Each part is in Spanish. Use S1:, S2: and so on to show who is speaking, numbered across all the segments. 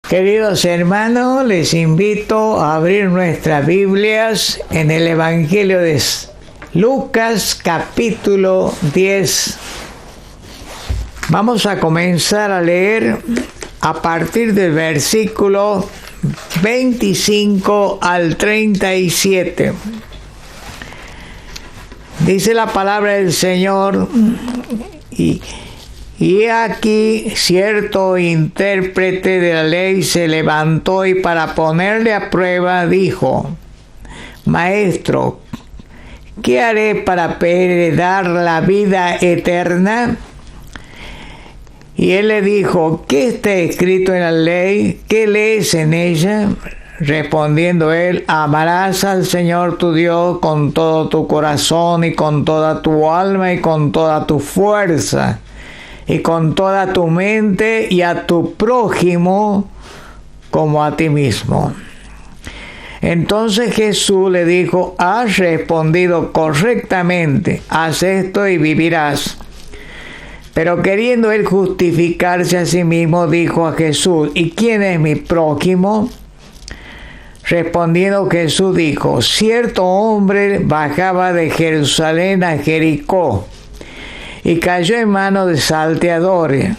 S1: Queridos hermanos, les invito a abrir nuestras Biblias en el Evangelio de Lucas, capítulo 10. Vamos a comenzar a leer a partir del versículo 25 al 37. Dice la palabra del Señor, y aquí cierto intérprete de la ley se levantó y para ponerle a prueba dijo: Maestro, ¿qué haré para heredar la vida eterna? Y él le dijo: ¿Qué está escrito en la ley? ¿Qué lees en ella? Respondiendo él: amarás al Señor tu Dios con todo tu corazón y con toda tu alma y con toda tu fuerza y con toda tu mente, y a tu prójimo como a ti mismo. Entonces Jesús le dijo: has respondido correctamente, haz esto y vivirás. Pero queriendo él justificarse a sí mismo, dijo a Jesús: ¿y quién es mi prójimo? Respondiendo Jesús dijo: cierto hombre bajaba de Jerusalén a Jericó, y cayó en manos de salteadores,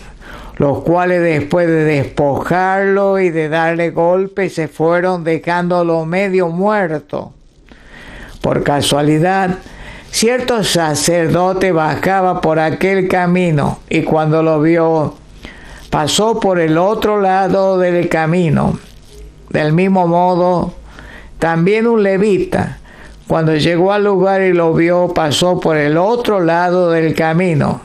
S1: los cuales después de despojarlo y de darle golpes se fueron, dejándolo medio muerto. Por casualidad, cierto sacerdote bajaba por aquel camino, y cuando lo vio, pasó por el otro lado del camino. Del mismo modo, también un levita, cuando llegó al lugar y lo vio, pasó por el otro lado del camino.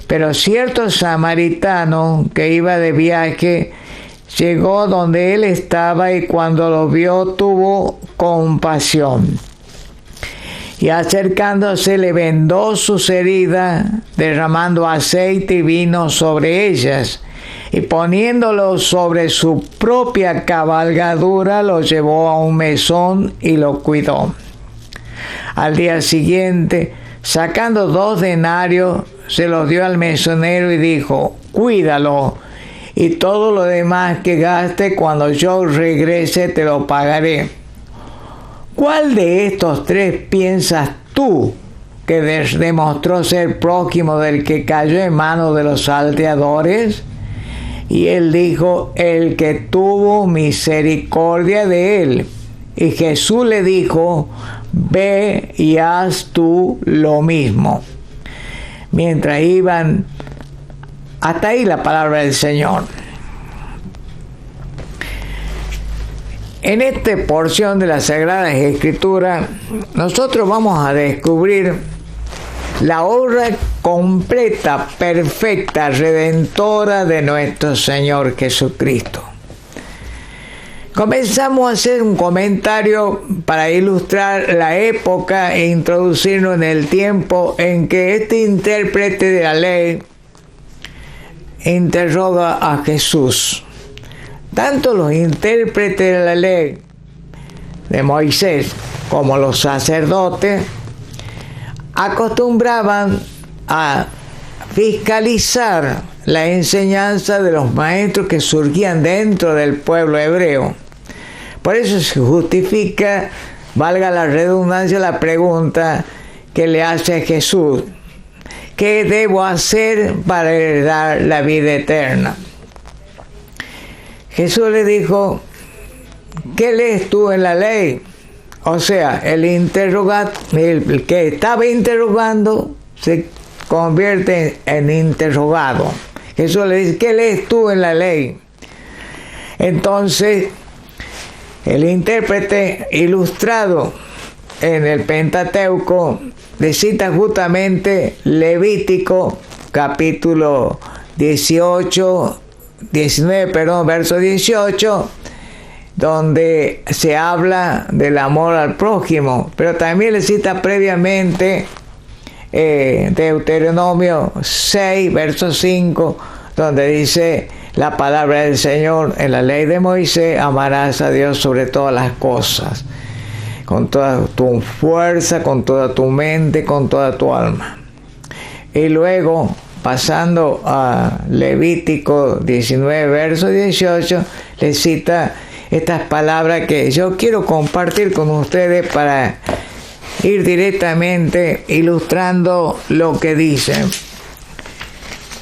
S1: Pero cierto samaritano que iba de viaje llegó donde él estaba, y cuando lo vio tuvo compasión. Y acercándose le vendó sus heridas, derramando aceite y vino sobre ellas, y poniéndolo sobre su propia cabalgadura, lo llevó a un mesón y lo cuidó. Al día siguiente, sacando 2 denarios, se los dio al mesonero y dijo: cuídalo, y todo lo demás que gaste, cuando yo regrese te lo pagaré. ¿Cuál de estos 3 piensas tú que demostró ser prójimo del que cayó en manos de los salteadores? Y él dijo: el que tuvo misericordia de él. Y Jesús le dijo: ve y haz tú lo mismo. Mientras iban, hasta ahí la palabra del Señor. En esta porción de las Sagradas Escrituras, nosotros vamos a descubrir la obra completa, perfecta, redentora de nuestro Señor Jesucristo. Comenzamos a hacer un comentario para ilustrar la época e introducirnos en el tiempo en que este intérprete de la ley interroga a Jesús. Tanto los intérpretes de la ley de Moisés como los sacerdotes acostumbraban a fiscalizar la enseñanza de los maestros que surgían dentro del pueblo hebreo. Por eso se justifica, valga la redundancia, la pregunta que le hace a Jesús: ¿qué debo hacer para heredar la vida eterna? Jesús le dijo: ¿qué lees tú en la ley? O sea, el que estaba interrogando se convierte en interrogado. Jesús le dice: ¿qué lees tú en la ley? Entonces, el intérprete ilustrado en el Pentateuco le cita justamente Levítico capítulo 19, verso 18, donde se habla del amor al prójimo, pero también le cita previamente Deuteronomio 6, verso 5, donde dice: la palabra del Señor en la ley de Moisés, amarás a Dios sobre todas las cosas, con toda tu fuerza, con toda tu mente, con toda tu alma. Y luego, pasando a Levítico 19, verso 18, le cita estas palabras que yo quiero compartir con ustedes para ir directamente ilustrando lo que dice.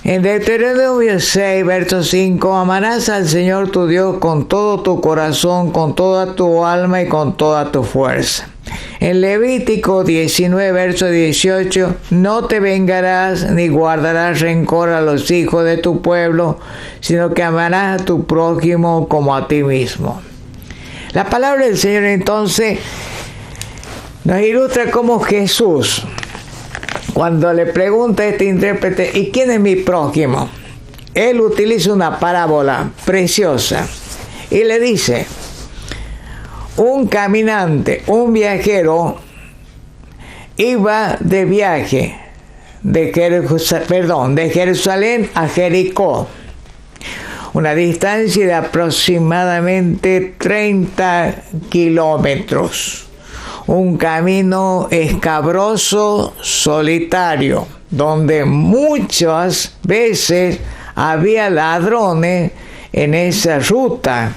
S1: En Deuteronomio 6, verso 5, amarás al Señor tu Dios con todo tu corazón, con toda tu alma y con toda tu fuerza. En Levítico 19, verso 18, no te vengarás ni guardarás rencor a los hijos de tu pueblo, sino que amarás a tu prójimo como a ti mismo. La palabra del Señor entonces nos ilustra cómo Jesús, cuando le pregunta a este intérprete, ¿y quién es mi prójimo? Él utiliza una parábola preciosa y le dice, un caminante, un viajero, iba de viaje de Jerusalén a Jericó, una distancia de aproximadamente 30 kilómetros. Un camino escabroso, solitario, donde muchas veces había ladrones en esa ruta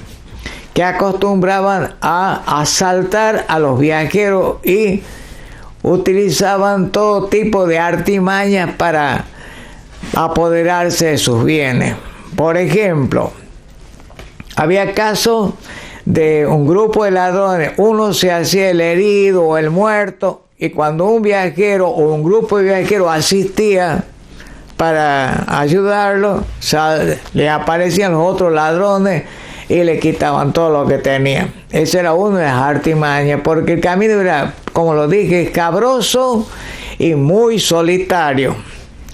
S1: que acostumbraban a asaltar a los viajeros y utilizaban todo tipo de artimañas para apoderarse de sus bienes. Por ejemplo, había casos de un grupo de ladrones, uno se hacía el herido o el muerto, y cuando un viajero o un grupo de viajeros asistía para ayudarlo, le aparecían los otros ladrones y le quitaban todo lo que tenía. Esa era una de las artimañas, porque el camino era, como lo dije, escabroso y muy solitario.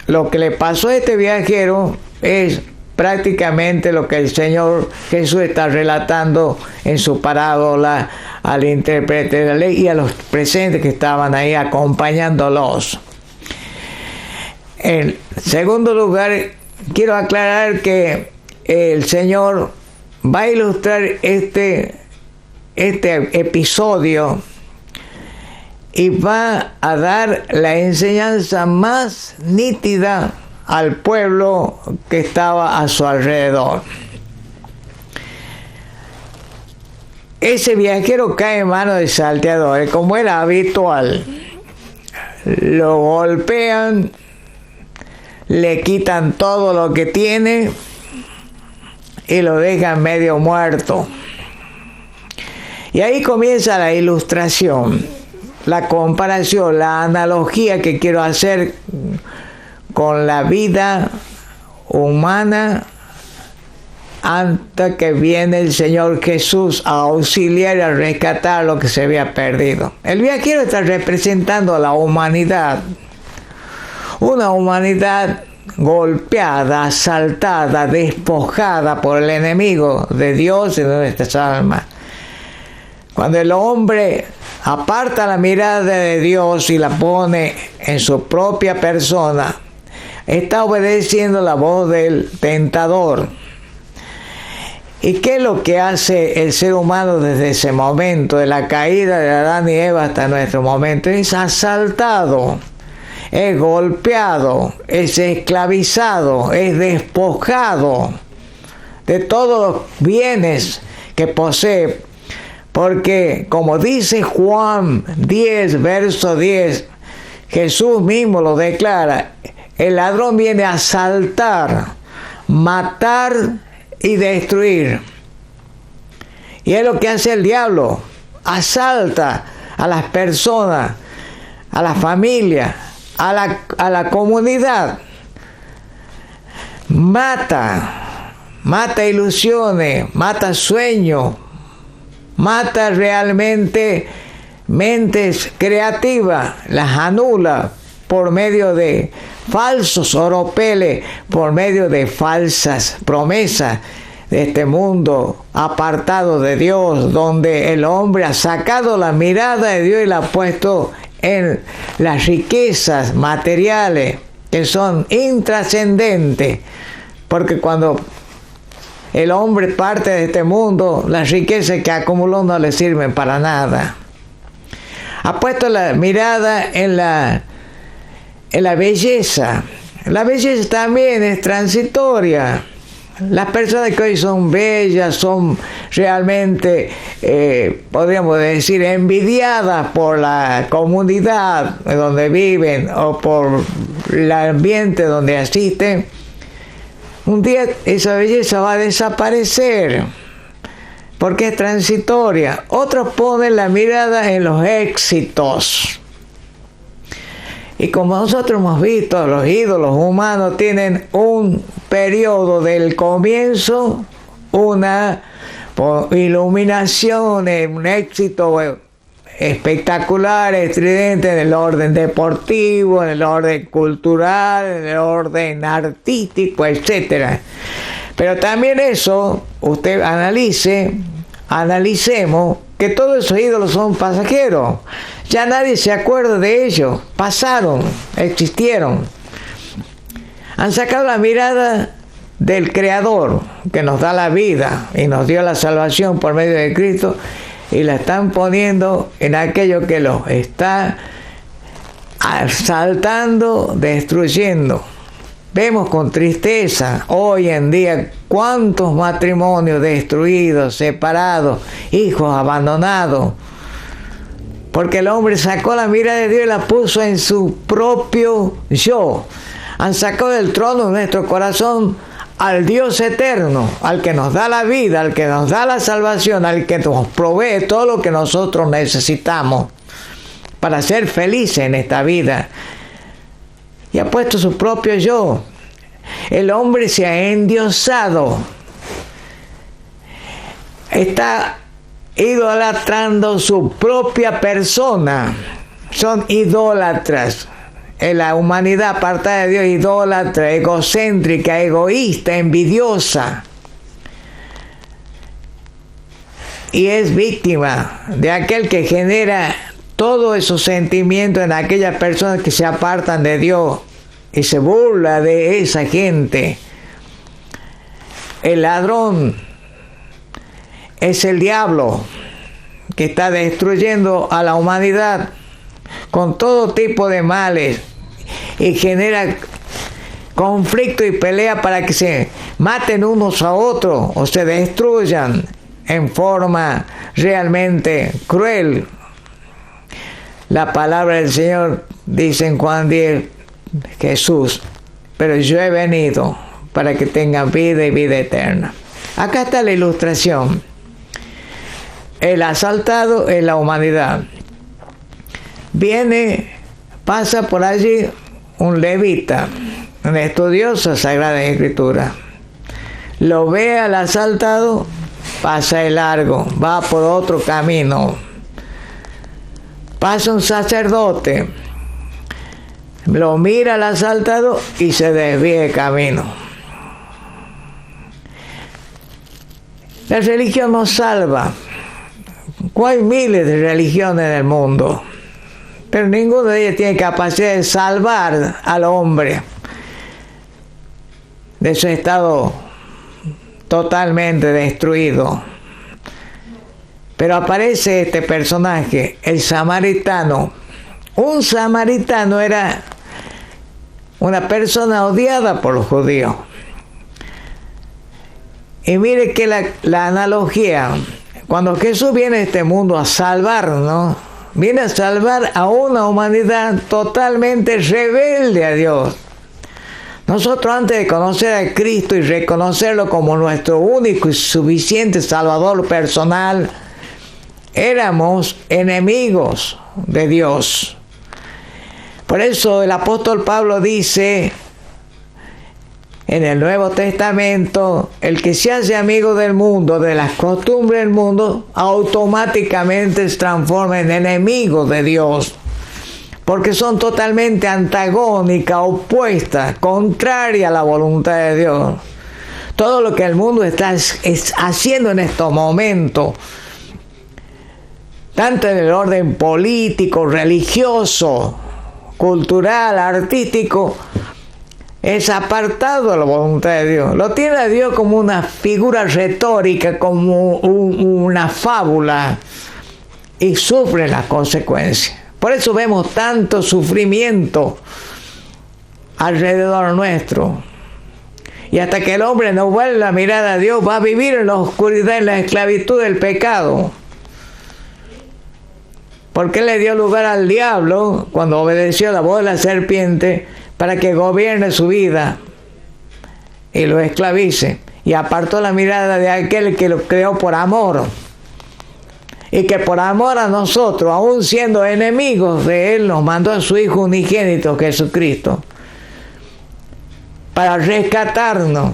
S1: Lo que le pasó a este viajero es prácticamente lo que el Señor Jesús está relatando en su parábola al intérprete de la ley y a los presentes que estaban ahí acompañándolos. En segundo lugar, quiero aclarar que el Señor va a ilustrar este episodio y va a dar la enseñanza más nítida al pueblo que estaba a su alrededor. Ese viajero cae en manos de salteadores, como era habitual. Lo golpean, le quitan todo lo que tiene y lo dejan medio muerto. Y ahí comienza la ilustración, la comparación, la analogía que quiero hacer con la vida humana antes que viene el Señor Jesús a auxiliar y a rescatar lo que se había perdido. El viajero está representando a la humanidad, una humanidad golpeada, asaltada, despojada por el enemigo de Dios y de nuestras almas. Cuando el hombre aparta la mirada de Dios y la pone en su propia persona, está obedeciendo la voz del tentador. ¿Y qué es lo que hace el ser humano desde ese momento, de la caída de Adán y Eva hasta nuestro momento? Es asaltado, es golpeado, es esclavizado, es despojado de todos los bienes que posee. Porque, como dice Juan 10, verso 10, Jesús mismo lo declara, el ladrón viene a asaltar, matar y destruir. Y es lo que hace el diablo, asalta a las personas, a la familia, a la comunidad, mata ilusiones, mata sueños, mata realmente mentes creativas, las anula por medio de falsos oropeles, por medio de falsas promesas de este mundo apartado de Dios, donde el hombre ha sacado la mirada de Dios y la ha puesto en las riquezas materiales que son intrascendentes, porque cuando el hombre parte de este mundo, las riquezas que acumuló no le sirven para nada. Ha puesto la mirada en la belleza. La belleza también es transitoria. Las personas que hoy son bellas son realmente, podríamos decir, envidiadas por la comunidad donde viven o por el ambiente donde asisten. Un día esa belleza va a desaparecer porque es transitoria. Otros ponen la mirada en los éxitos. Y como nosotros hemos visto, los ídolos humanos tienen un periodo del comienzo, una iluminación, un éxito espectacular, estridente en el orden deportivo, en el orden cultural, en el orden artístico, etc. Pero también eso, usted analicemos que todos esos ídolos son pasajeros. Ya nadie se acuerda de ellos. Pasaron, existieron. Han sacado la mirada del Creador, que nos da la vida y nos dio la salvación por medio de Cristo, y la están poniendo en aquello que los está asaltando, destruyendo. Vemos con tristeza hoy en día cuántos matrimonios destruidos, separados, hijos abandonados, porque el hombre sacó la mirada de Dios y la puso en su propio yo. Han sacado del trono de nuestro corazón al Dios eterno, al que nos da la vida, al que nos da la salvación, al que nos provee todo lo que nosotros necesitamos para ser felices en esta vida. Y ha puesto su propio yo. El hombre se ha endiosado. Está idolatrando su propia persona. Son idólatras. En la humanidad apartada de Dios, idólatra, egocéntrica, egoísta, envidiosa. Y es víctima de aquel que genera todos esos sentimientos en aquellas personas que se apartan de Dios y se burla de esa gente. El ladrón es el diablo que está destruyendo a la humanidad con todo tipo de males y genera conflicto y pelea para que se maten unos a otros o se destruyan en forma realmente cruel. La palabra del Señor dice en Juan 10, Jesús, pero yo he venido para que tengan vida y vida eterna. Acá está la ilustración. El asaltado es la humanidad. Pasa por allí un levita, un estudioso de Sagrada Escritura. Lo ve al asaltado, pasa de largo, va por otro camino. Pasa un sacerdote, lo mira al asaltado y se desvía de camino. La religión nos salva. Hay miles de religiones en el mundo, pero ninguna de ellas tiene capacidad de salvar al hombre de su estado totalmente destruido. Pero aparece este personaje, el samaritano. Un samaritano era una persona odiada por los judíos. Y mire que la analogía, cuando Jesús viene a este mundo a salvarnos, viene a salvar a una humanidad totalmente rebelde a Dios. Nosotros, antes de conocer a Cristo y reconocerlo como nuestro único y suficiente Salvador personal, éramos enemigos de Dios. Por eso el apóstol Pablo dice en el Nuevo Testamento, el que se hace amigo del mundo, de las costumbres del mundo, automáticamente se transforma en enemigo de Dios, porque son totalmente antagónicas, opuestas, contrarias a la voluntad de Dios. Todo lo que el mundo está haciendo en estos momentos, tanto en el orden político, religioso, cultural, artístico, es apartado de la voluntad de Dios. Lo tiene a Dios como una figura retórica, como una fábula, y sufre las consecuencias. Por eso vemos tanto sufrimiento alrededor nuestro. Y hasta que el hombre no vuelva la mirada a Dios, va a vivir en la oscuridad, en la esclavitud del pecado. Porque le dio lugar al diablo cuando obedeció la voz de la serpiente para que gobierne su vida y lo esclavice. Y apartó la mirada de aquel que lo creó por amor. Y que por amor a nosotros, aún siendo enemigos de Él, nos mandó a su Hijo unigénito, Jesucristo, para rescatarnos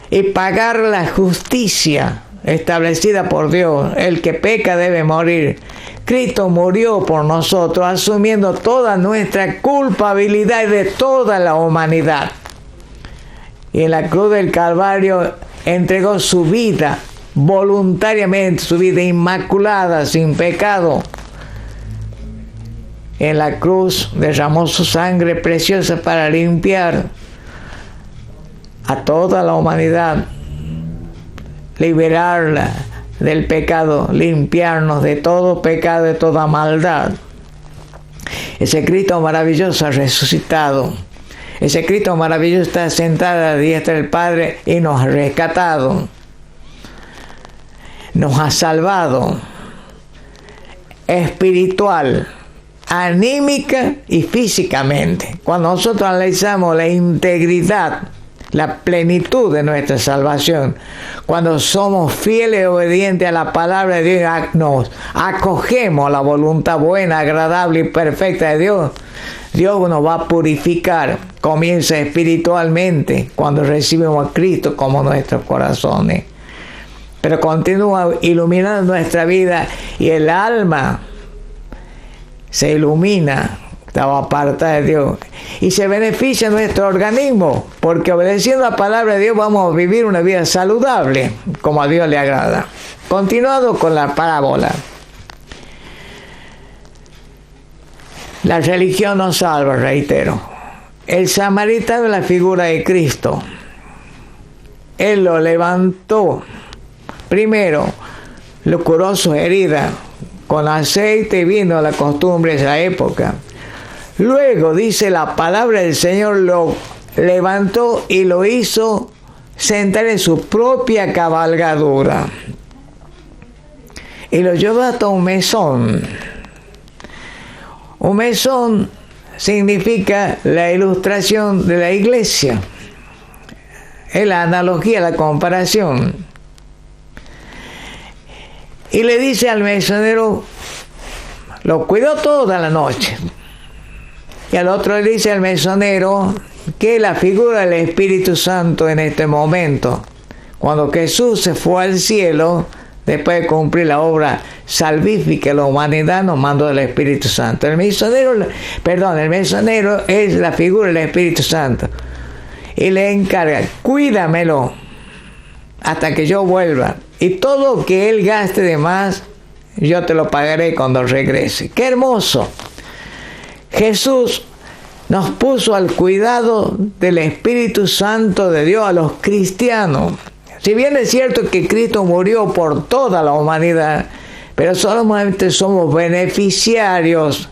S1: y pagar la justicia establecida por Dios. El que peca debe morir. Cristo murió por nosotros, asumiendo toda nuestra culpabilidad y de toda la humanidad. Y en la cruz del Calvario entregó su vida voluntariamente, su vida inmaculada, sin pecado. En la cruz derramó su sangre preciosa para limpiar a toda la humanidad, liberarla del pecado, limpiarnos de todo pecado, de toda maldad. Ese Cristo maravilloso ha resucitado. Ese Cristo maravilloso está sentado a la diestra del Padre y nos ha rescatado. Nos ha salvado espiritual, anímica y físicamente. Cuando nosotros analizamos la integridad, la plenitud de nuestra salvación, cuando somos fieles y obedientes a la palabra de Dios, nos acogemos a la voluntad buena, agradable y perfecta de Dios, Dios nos va a purificar. Comienza espiritualmente cuando recibimos a Cristo como nuestros corazones, pero continúa iluminando nuestra vida y el alma se ilumina, estaba apartada de Dios, y se beneficia nuestro organismo, porque obedeciendo la palabra de Dios vamos a vivir una vida saludable, como a Dios le agrada. Continuando con la parábola. La religión nos salva, reitero. El samaritano es la figura de Cristo. Él lo levantó. Primero, lo curó sus heridas con aceite y vino, la costumbre de esa época. Luego, dice la palabra del Señor, lo levantó y lo hizo sentar en su propia cabalgadura. Y lo llevó hasta un mesón. Un mesón significa la ilustración de la iglesia. Es la analogía, la comparación. Y le dice al mesonero, lo cuidó toda la noche. Y al otro le dice al mesonero que es la figura del Espíritu Santo en este momento. Cuando Jesús se fue al cielo, después de cumplir la obra salvífica de la humanidad, nos mandó el Espíritu Santo. El mesonero es la figura del Espíritu Santo. Y le encarga, cuídamelo hasta que yo vuelva. Y todo lo que él gaste de más, yo te lo pagaré cuando regrese. ¡Qué hermoso! Jesús nos puso al cuidado del Espíritu Santo de Dios a los cristianos. Si bien es cierto que Cristo murió por toda la humanidad, pero solamente somos beneficiarios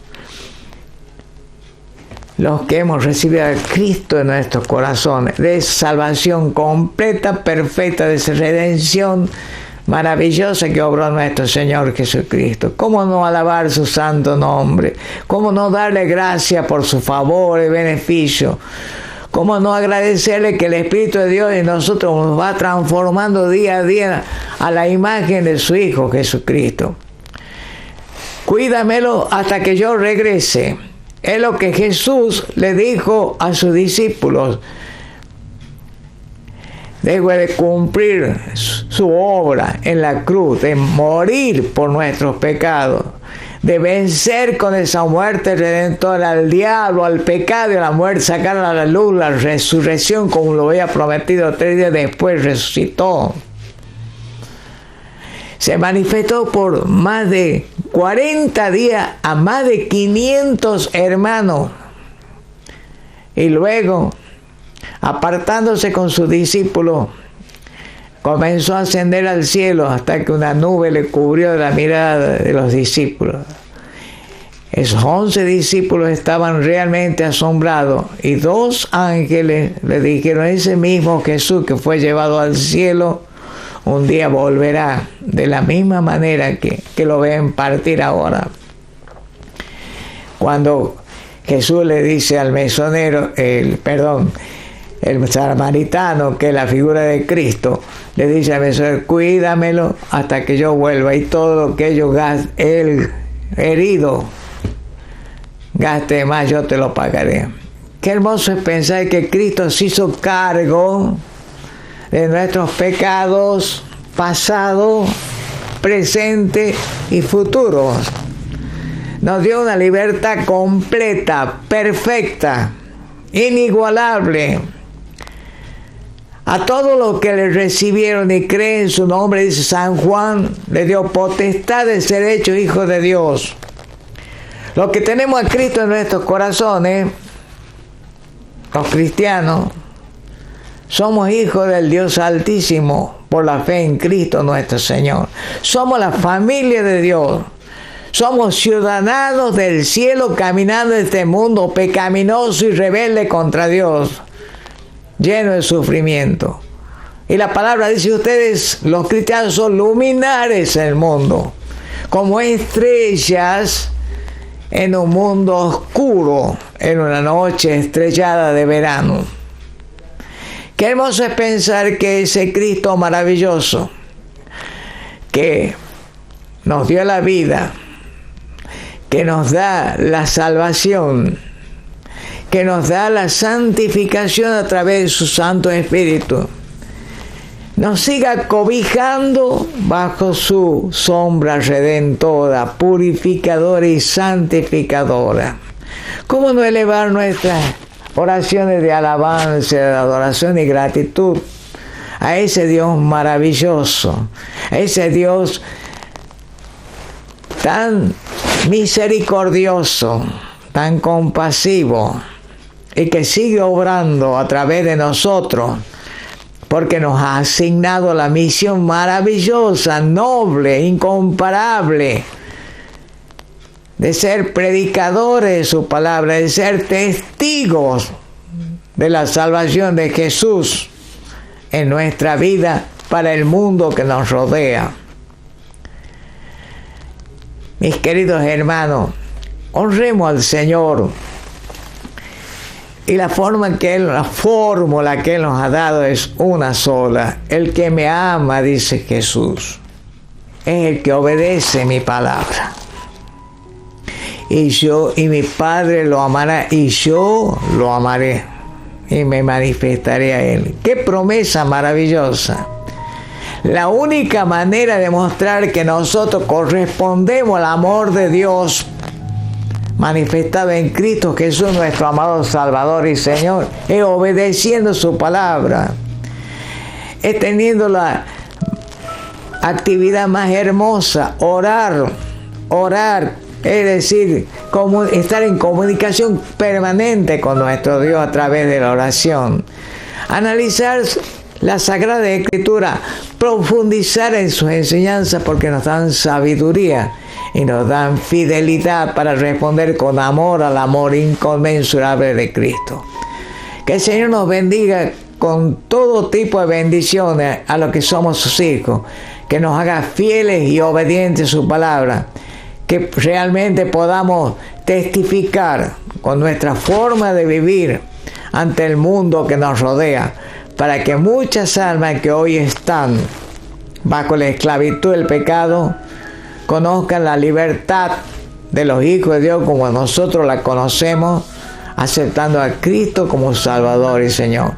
S1: los que hemos recibido a Cristo en nuestros corazones, de esa salvación completa, perfecta, de esa redención maravillosa que obró nuestro Señor Jesucristo. ¿Cómo no alabar su santo nombre? ¿Cómo no darle gracias por su favor y beneficio? ¿Cómo no agradecerle que el Espíritu de Dios en nosotros nos va transformando día a día a la imagen de su Hijo Jesucristo? Cuídamelo hasta que yo regrese. Es lo que Jesús le dijo a sus discípulos. Después de cumplir su obra en la cruz, de morir por nuestros pecados, de vencer con esa muerte redentora al diablo, al pecado y a la muerte, sacar a la luz la resurrección como lo había prometido 3 días después, resucitó. Se manifestó por más de 40 días a más de 500 hermanos. Y luego apartándose con sus discípulos, comenzó a ascender al cielo hasta que una nube le cubrió la mirada de los discípulos. Esos 11 discípulos estaban realmente asombrados y 2 ángeles le dijeron: ese mismo Jesús que fue llevado al cielo un día volverá de la misma manera que lo ven partir ahora. Cuando Jesús le dice al mesonero, el samaritano, que es la figura de Cristo, le dice al mesonero: cuídamelo hasta que yo vuelva, y todo lo que él herido gaste más, yo te lo pagaré. Qué hermoso es pensar que Cristo se hizo cargo de nuestros pecados pasados, presentes y futuros. Nos dio una libertad completa, perfecta, inigualable. A todos los que le recibieron y creen en su nombre, dice San Juan, le dio potestad de ser hechos hijos de Dios. Los que tenemos a Cristo en nuestros corazones, los cristianos, somos hijos del Dios Altísimo por la fe en Cristo nuestro Señor. Somos la familia de Dios. Somos ciudadanos del cielo caminando en este mundo pecaminoso y rebelde contra Dios, lleno de sufrimiento. Y la palabra dice: ustedes, los cristianos, son luminares en el mundo, como estrellas en un mundo oscuro, en una noche estrellada de verano. Qué hermoso es pensar que ese Cristo maravilloso, que nos dio la vida, que nos da la salvación, que nos da la santificación a través de su Santo Espíritu, nos siga cobijando bajo su sombra redentora, purificadora y santificadora. ¿Cómo no elevar nuestras oraciones de alabanza, de adoración y gratitud a ese Dios maravilloso, a ese Dios tan misericordioso, tan compasivo, y que sigue obrando a través de nosotros, porque nos ha asignado la misión maravillosa, noble, incomparable, de ser predicadores de su palabra, de ser testigos de la salvación de Jesús en nuestra vida para el mundo que nos rodea. Mis queridos hermanos, honremos al Señor. Y la fórmula que Él nos ha dado es una sola. El que me ama, dice Jesús, es el que obedece mi palabra. Y mi Padre lo amará, y yo lo amaré, y me manifestaré a Él. ¡Qué promesa maravillosa! La única manera de mostrar que nosotros correspondemos al amor de Dios manifestado en Cristo Jesús, nuestro amado Salvador y Señor, es obedeciendo su palabra, es teniendo la actividad más hermosa, orar, es decir, estar en comunicación permanente con nuestro Dios a través de la oración, analizar la Sagrada Escritura, profundizar en sus enseñanzas, porque nos dan sabiduría y nos dan fidelidad para responder con amor al amor inconmensurable de Cristo. Que el Señor nos bendiga con todo tipo de bendiciones a los que somos sus hijos, que nos haga fieles y obedientes a su palabra, que realmente podamos testificar con nuestra forma de vivir ante el mundo que nos rodea, para que muchas almas que hoy están bajo la esclavitud del pecado conozcan la libertad de los hijos de Dios como nosotros la conocemos, aceptando a Cristo como Salvador y Señor.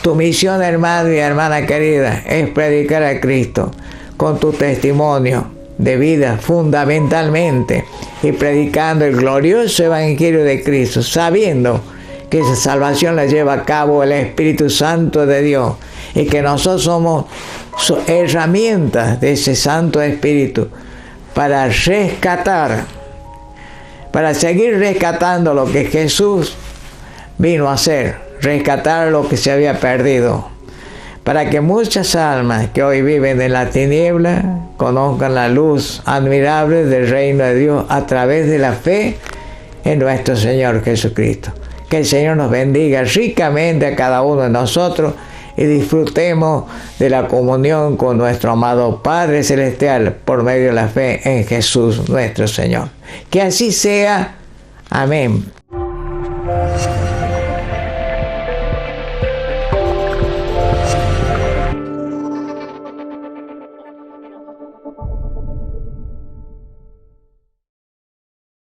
S1: Tu misión, hermano y hermana querida, es predicar a Cristo con tu testimonio de vida fundamentalmente, y predicando el glorioso Evangelio de Cristo, sabiendo que esa salvación la lleva a cabo el Espíritu Santo de Dios, y que nosotros somos herramientas de ese Santo Espíritu para rescatar, para seguir rescatando lo que Jesús vino a hacer, rescatar lo que se había perdido, para que muchas almas que hoy viven en la tiniebla conozcan la luz admirable del reino de Dios a través de la fe en nuestro Señor Jesucristo. Que el Señor nos bendiga ricamente a cada uno de nosotros y disfrutemos de la comunión con nuestro amado Padre Celestial por medio de la fe en Jesús nuestro Señor. Que así sea. Amén.